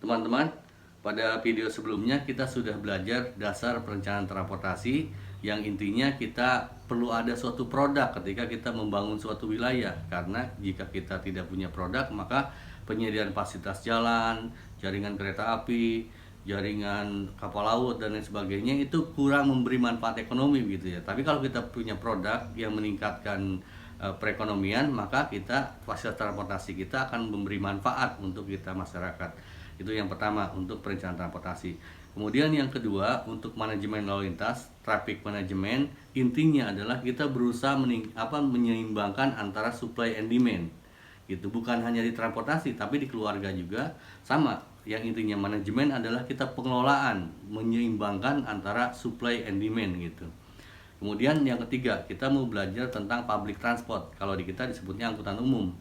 Teman-teman, pada video sebelumnya kita sudah belajar dasar perencanaan transportasi yang intinya kita perlu ada suatu produk ketika kita membangun suatu wilayah, karena jika kita tidak punya produk maka penyediaan fasilitas jalan, jaringan kereta api, jaringan kapal laut dan lain sebagainya itu kurang memberi manfaat ekonomi gitu ya. Tapi kalau kita punya produk yang meningkatkan perekonomian, maka kita fasilitas transportasi kita akan memberi manfaat untuk kita masyarakat. Itu yang pertama untuk perencanaan transportasi. Kemudian yang kedua untuk manajemen lalu lintas, traffic management, intinya adalah kita berusaha menyeimbangkan antara supply and demand. Gitu, bukan hanya di transportasi tapi di keluarga juga sama. Yang intinya manajemen adalah kita pengelolaan, menyeimbangkan antara supply and demand gitu. Kemudian yang ketiga, kita mau belajar tentang public transport. Kalau di kita disebutnya angkutan umum.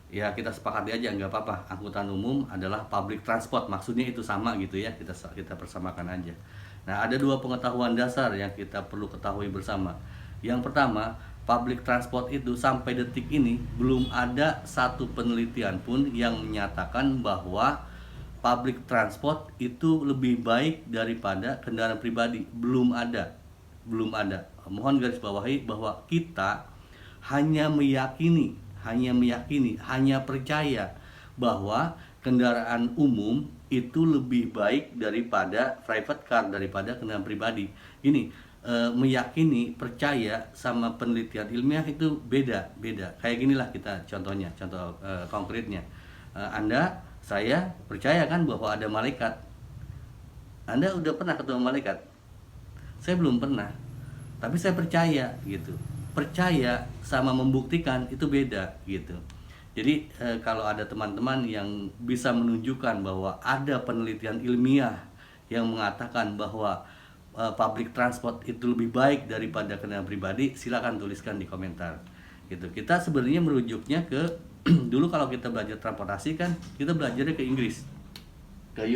Ya kita sepakati aja, nggak apa-apa. Angkutan umum adalah public transport, maksudnya itu sama gitu ya. Kita persamakan aja. Nah, ada dua pengetahuan dasar yang kita perlu ketahui bersama. Yang pertama, public transport itu sampai detik ini belum ada satu penelitian pun yang menyatakan bahwa public transport itu lebih baik daripada kendaraan pribadi. Belum ada. Mohon garis bawahi bahwa kita hanya hanya percaya bahwa kendaraan umum itu lebih baik daripada private car, daripada kendaraan pribadi. Ini meyakini, percaya sama penelitian ilmiah itu beda. Kayak ginilah kita contohnya, contoh konkretnya. Saya percaya kan bahwa ada malaikat. Anda udah pernah ketemu malaikat? Saya belum pernah. Tapi saya percaya gitu. Percaya sama membuktikan itu beda gitu. Jadi kalau ada teman-teman yang bisa menunjukkan bahwa ada penelitian ilmiah yang mengatakan bahwa public transport itu lebih baik daripada kendaraan pribadi, silakan tuliskan di komentar. Gitu. Kita sebenarnya merujuknya ke dulu kalau kita belajar transportasi kan kita belajarnya ke Inggris, ke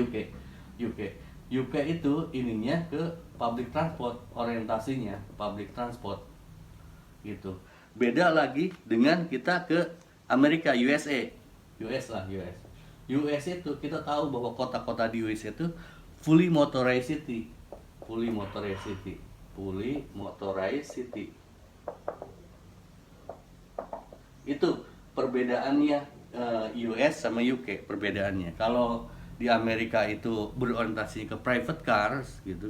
UK itu ininya ke public transport, orientasinya public transport gitu. Beda lagi dengan kita ke Amerika, US itu kita tahu bahwa kota-kota di US itu fully motorized city. Itu perbedaannya US sama UK perbedaannya. Kalau di Amerika itu berorientasi ke private cars gitu,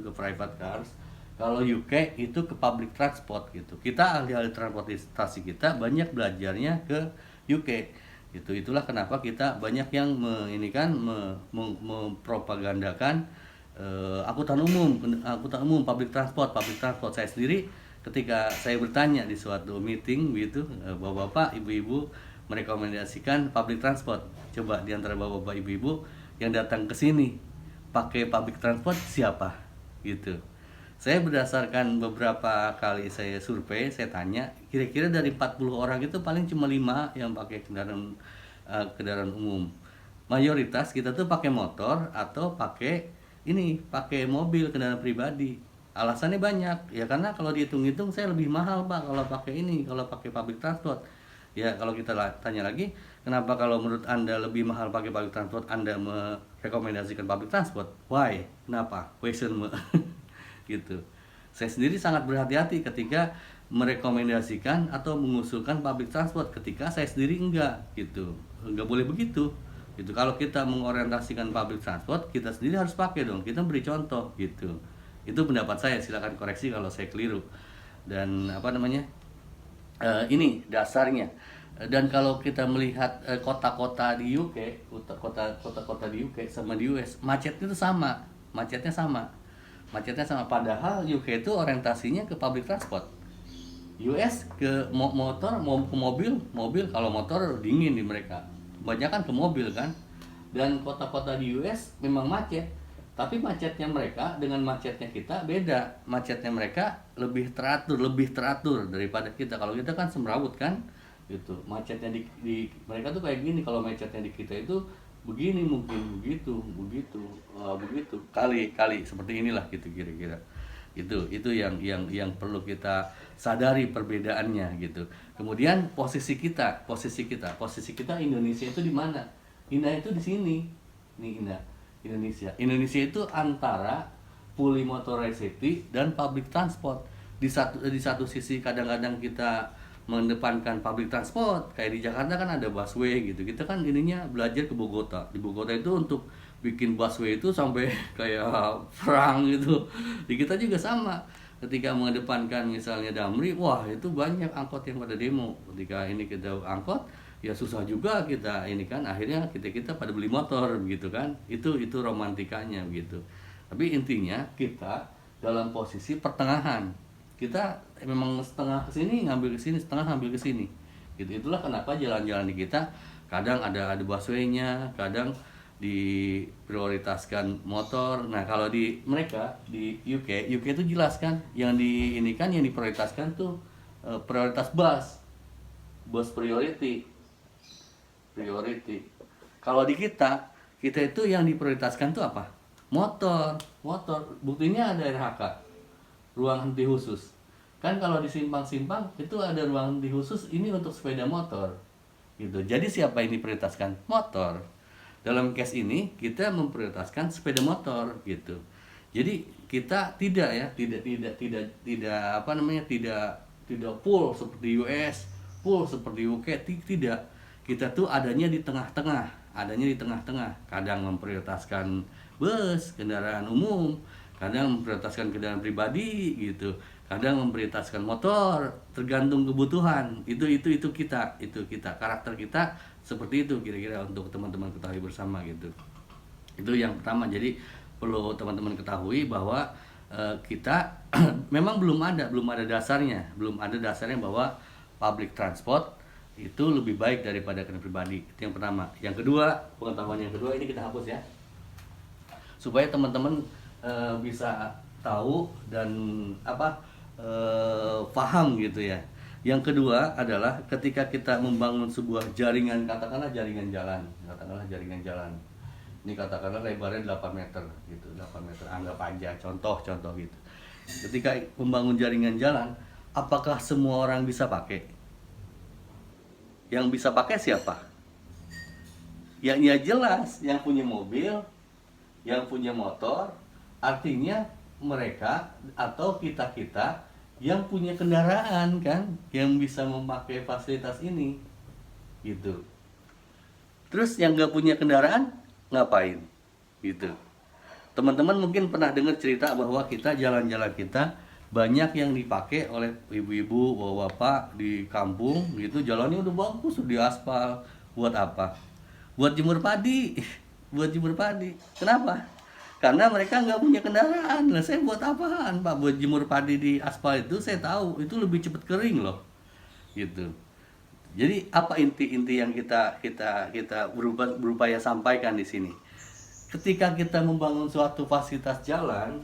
Kalau UK itu ke public transport gitu. Kita ahli-ahli transportasi kita banyak belajarnya ke UK gitu. Itulah kenapa kita banyak yang mempropagandakan angkutan umum, public transport. Saya sendiri ketika saya bertanya di suatu meeting gitu, bapak-bapak, ibu-ibu merekomendasikan public transport. Coba di antara bapak-bapak, ibu-ibu yang datang ke sini pakai public transport siapa? Gitu. Saya berdasarkan beberapa kali saya survei, saya tanya, kira-kira dari 40 orang itu paling cuma 5 yang pakai kendaraan umum. Mayoritas kita tuh pakai motor atau pakai mobil, kendaraan pribadi. Alasannya banyak, ya karena kalau dihitung-hitung saya lebih mahal Pak kalau pakai public transport. Ya kalau kita tanya lagi, kenapa kalau menurut Anda lebih mahal pakai public transport, Anda merekomendasikan public transport? Why? Kenapa? Question gitu. Saya sendiri sangat berhati-hati ketika merekomendasikan atau mengusulkan public transport, ketika saya sendiri enggak boleh begitu gitu. Kalau kita mengorientasikan public transport, kita sendiri harus pakai dong, kita beri contoh gitu. Itu pendapat saya, silakan koreksi kalau saya keliru. Dan ini dasarnya. Dan kalau kita melihat kota-kota di UK, kota-kota di UK sama di US, macetnya sama. Padahal UK itu orientasinya ke public transport. US ke motor, mau ke mobil. Kalau motor dingin di mereka, banyak kan ke mobil kan. Dan kota-kota di US memang macet, tapi macetnya mereka dengan macetnya kita beda. Macetnya mereka lebih teratur daripada kita. Kalau kita kan semrawut kan gitu. Macetnya di mereka tuh kayak gini, kalau macetnya di kita itu begini, mungkin begitu kali seperti inilah gitu kira-kira. Itu yang perlu kita sadari perbedaannya gitu. Kemudian posisi kita Indonesia itu di mana? Indah itu di sini nih, Indah Indonesia itu antara fully motorized city dan public transport. Di satu sisi kadang-kadang kita mengedepankan public transport, kayak di Jakarta kan ada busway gitu. Kita kan ininya belajar ke Bogota. Di Bogota itu untuk bikin busway itu sampai kayak perang gitu. Di kita juga sama. Ketika mengedepankan misalnya Damri, wah itu banyak angkot yang pada demo. Ketika ini kita angkot, ya susah juga kita ini kan, akhirnya kita pada beli motor gitu kan. Itu romantikanya gitu. Tapi intinya kita dalam posisi pertengahan. Kita memang setengah kesini ngambil kesini, setengah ngambil kesini. Gitu. Itulah kenapa jalan-jalan di kita kadang ada busway-nya, kadang diprioritaskan motor. Nah, kalau di mereka di UK itu jelas kan, yang di ini kan yang diprioritaskan tuh prioritas bus priority. Kalau di kita itu yang diprioritaskan tuh apa? Motor. Buktinya ada RHK, ruang henti khusus. Kan kalau di simpang-simpang itu ada ruang henti khusus ini untuk sepeda motor. Gitu. Jadi siapa yang diprioritaskan? Motor. Dalam case ini kita memprioritaskan sepeda motor gitu. Jadi kita tidak full seperti US, full seperti UK, tidak. Kita tuh adanya di tengah-tengah. Kadang memprioritaskan bus, kendaraan umum, kadang memprioritaskan kendaraan pribadi gitu. Kadang memprioritaskan motor, tergantung kebutuhan. Itu kita karakter kita seperti itu kira-kira, untuk teman-teman ketahui bersama gitu. Itu yang pertama. Jadi perlu teman-teman ketahui bahwa kita memang belum ada dasarnya bahwa public transport itu lebih baik daripada kendaraan pribadi. Itu yang pertama. Yang kedua, pengetahuan yang kedua ini kita hapus ya, supaya teman-teman bisa tahu dan paham gitu ya. Yang kedua adalah ketika kita membangun sebuah jaringan, katakanlah jaringan jalan. Ini katakanlah lebarnya 8 meter gitu, 8 meter, anggap aja contoh gitu. Ketika membangun jaringan jalan, apakah semua orang bisa pakai? Yang bisa pakai siapa? Ya jelas, yang punya mobil, yang punya motor, artinya mereka atau kita yang punya kendaraan kan, yang bisa memakai fasilitas ini gitu. Terus yang nggak punya kendaraan ngapain gitu? Teman-teman mungkin pernah dengar cerita bahwa kita jalan-jalan kita banyak yang dipakai oleh ibu-ibu, bapak-bapak di kampung gitu, jalannya udah bagus, udah diaspal. Buat apa? Buat jemur padi. Kenapa? Karena mereka nggak punya kendaraan. Nah, saya buat apaan Pak? Buat jemur padi di aspal itu saya tahu itu lebih cepat kering loh, gitu. Jadi apa inti yang kita berupaya sampaikan di sini? Ketika kita membangun suatu fasilitas jalan,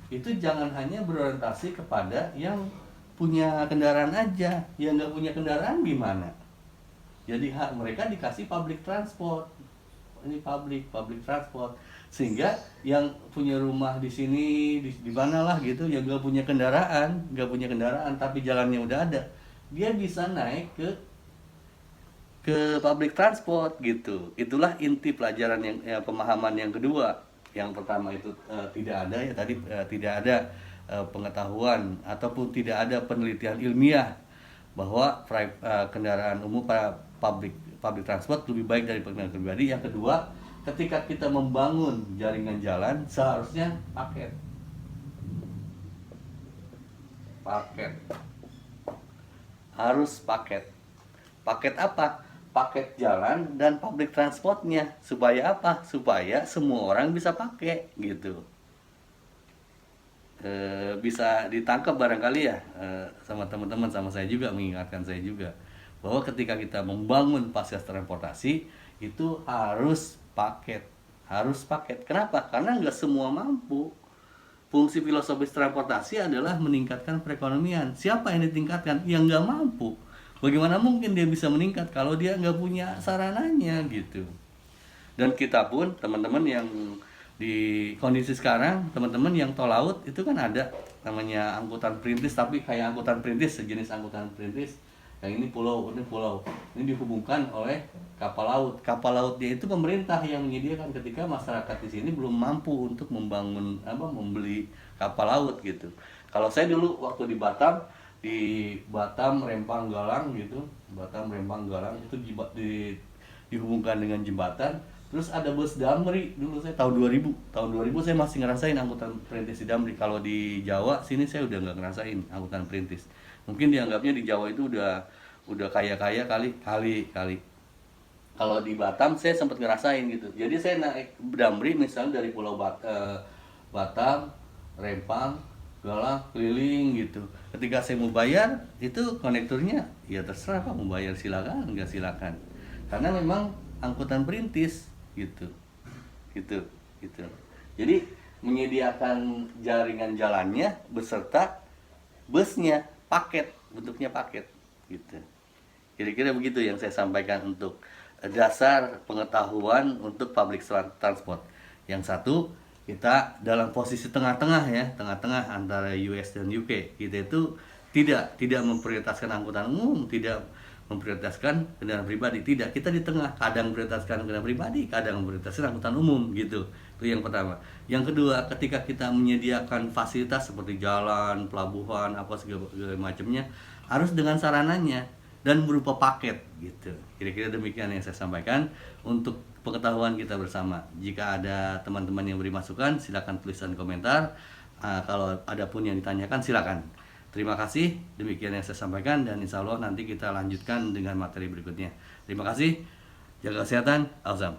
itu jangan hanya berorientasi kepada yang punya kendaraan aja. Yang nggak punya kendaraan gimana? Jadi mereka dikasih public transport. Ini public transport, sehingga yang punya rumah di sini di mana lah gitu, yang nggak punya kendaraan tapi jalannya udah ada, dia bisa naik ke public transport gitu. Itulah inti pelajaran yang pemahaman yang kedua. Yang pertama itu tidak ada pengetahuan ataupun tidak ada penelitian ilmiah bahwa kendaraan umum pada public transport lebih baik dari kendaraan pribadi. Yang kedua, ketika kita membangun jaringan jalan seharusnya paket harus paket apa? Paket jalan dan public transportnya. Supaya apa? Supaya semua orang bisa pakai gitu. Bisa ditangkap barangkali ya sama teman-teman, sama saya juga, mengingatkan saya juga bahwa ketika kita membangun fasilitas transportasi itu harus paket. Kenapa? Karena nggak semua mampu. Fungsi filosofis transportasi adalah meningkatkan perekonomian. Siapa yang ditingkatkan? Yang nggak mampu. Bagaimana mungkin dia bisa meningkat kalau dia nggak punya sarananya gitu. Dan kita pun, teman-teman yang di kondisi sekarang, teman-teman yang tol laut itu kan ada namanya angkutan perintis, tapi kayak angkutan perintis, sejenis angkutan perintis yang ini pulau, ini dihubungkan oleh kapal laut. Kapal lautnya itu pemerintah yang menyediakan ketika masyarakat di sini belum mampu untuk membangun membeli kapal laut gitu. Kalau saya dulu waktu di Batam Rempang Galang gitu, itu dihubungkan dengan jembatan. Terus ada bus Damri dulu saya tahun 2000 saya masih ngerasain angkutan perintis di Damri. Kalau di Jawa sini saya udah nggak ngerasain angkutan perintis. Mungkin dianggapnya di Jawa itu udah kaya kali. Kalau di Batam saya sempat ngerasain gitu. Jadi saya naik Damri misalnya dari Batam, Rempang, Galang, keliling gitu. Ketika saya mau bayar itu konektornya ya terserah Pak, mau bayar silakan, nggak silakan. Karena memang angkutan perintis gitu. Jadi menyediakan jaringan jalannya beserta busnya bentuknya paket gitu. Kira-kira begitu yang saya sampaikan untuk dasar pengetahuan untuk public transport. Yang satu, kita dalam posisi tengah-tengah antara US dan UK. Kita itu tidak memprioritaskan angkutan umum, tidak memprioritaskan kendaraan pribadi, tidak. Kita di tengah, kadang memprioritaskan kendaraan pribadi, kadang memprioritaskan angkutan umum gitu. Itu yang pertama. Yang kedua, ketika kita menyediakan fasilitas seperti jalan, pelabuhan, apa segala macamnya, harus dengan sarananya dan berupa paket gitu. Kira-kira demikian yang saya sampaikan untuk pengetahuan kita bersama. Jika ada teman-teman yang beri masukan, silakan tuliskan komentar. Kalau ada pun yang ditanyakan, silakan. Terima kasih, demikian yang saya sampaikan, dan insya Allah nanti kita lanjutkan dengan materi berikutnya. Terima kasih, jaga kesehatan, awesome.